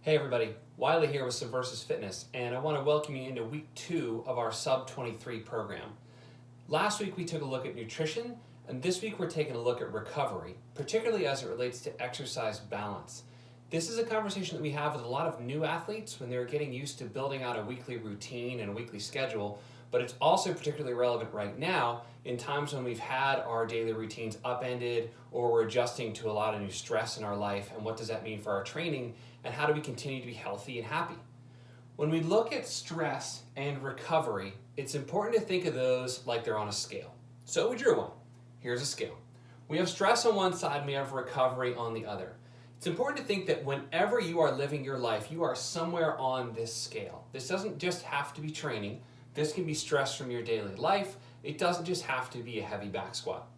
Hey everybody, Wiley here with Sub23 Fitness, and I want to welcome you into week 2 of our Sub23 program. Last week we took a look at nutrition, and this week we're taking a look at recovery, particularly as it relates to exercise balance. This is a conversation that we have with a lot of new athletes when they're getting used to building out a weekly routine and a weekly schedule, but it's also particularly relevant right now in times when we've had our daily routines upended or we're adjusting to a lot of new stress in our life, and what does that mean for our training, and how do we continue to be healthy and happy? When we look at stress and recovery, it's important to think of those like they're on a scale. So we drew one. Here's a scale. We have stress on one side and we have recovery on the other. It's important to think that whenever you are living your life, you are somewhere on this scale. This doesn't just have to be training. This can be stress from your daily life. It doesn't just have to be a heavy back squat.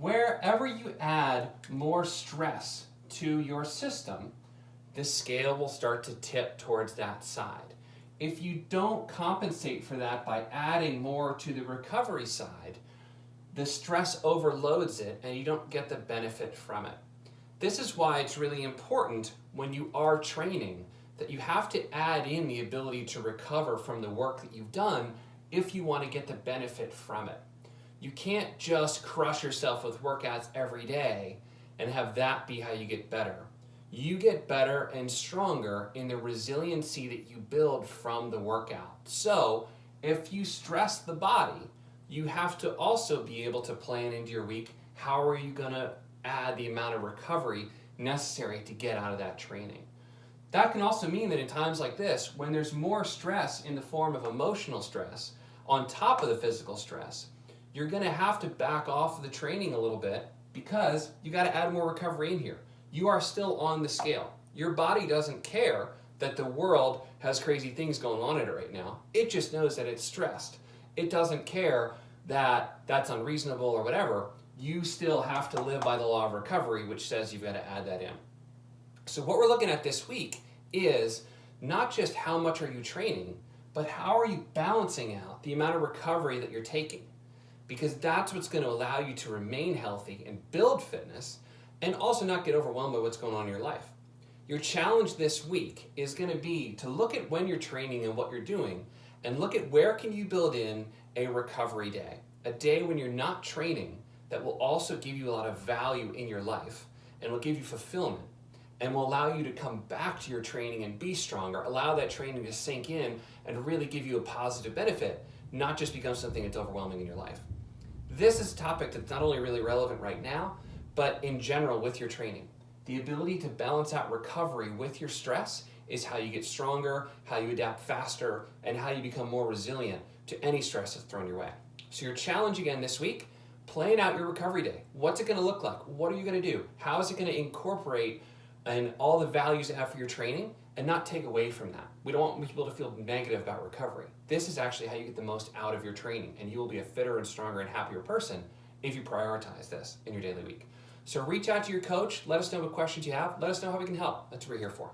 Wherever you add more stress to your system, the scale will start to tip towards that side. If you don't compensate for that by adding more to the recovery side, the stress overloads it and you don't get the benefit from it. This is why it's really important when you are training that you have to add in the ability to recover from the work that you've done if you want to get the benefit from it. You can't just crush yourself with workouts every day and have that be how you get better. You get better and stronger in the resiliency that you build from the workout. So if you stress the body, you have to also be able to plan into your week, how are you going to add the amount of recovery necessary to get out of that training. That can also mean that in times like this, when there's more stress in the form of emotional stress on top of the physical stress, you're going to have to back off of the training a little bit because you got to add more recovery in here. You are still on the scale. Your body doesn't care that the world has crazy things going on in it right now. It just knows that it's stressed. It doesn't care that that's unreasonable or whatever. You still have to live by the law of recovery, which says you've got to add that in. So what we're looking at this week is not just how much are you training, but how are you balancing out the amount of recovery that you're taking? Because that's what's going to allow you to remain healthy and build fitness and also not get overwhelmed by what's going on in your life. Your challenge this week is going to be to look at when you're training and what you're doing and look at where can you build in a recovery day, a day when you're not training that will also give you a lot of value in your life and will give you fulfillment and will allow you to come back to your training and be stronger, allow that training to sink in and really give you a positive benefit, not just become something that's overwhelming in your life. This is a topic that's not only really relevant right now, but in general with your training. The ability to balance out recovery with your stress is how you get stronger, how you adapt faster, and how you become more resilient to any stress that's thrown your way. So your challenge again this week, plan out your recovery day. What's it going to look like? What are you going to do? How is it going to incorporate and all the values you have for your training and not take away from that? We don't want people to feel negative about recovery. This is actually how you get the most out of your training, and you will be a fitter and stronger and happier person if you prioritize this in your daily week. So reach out to your coach, let us know what questions you have, let us know how we can help. That's what we're here for.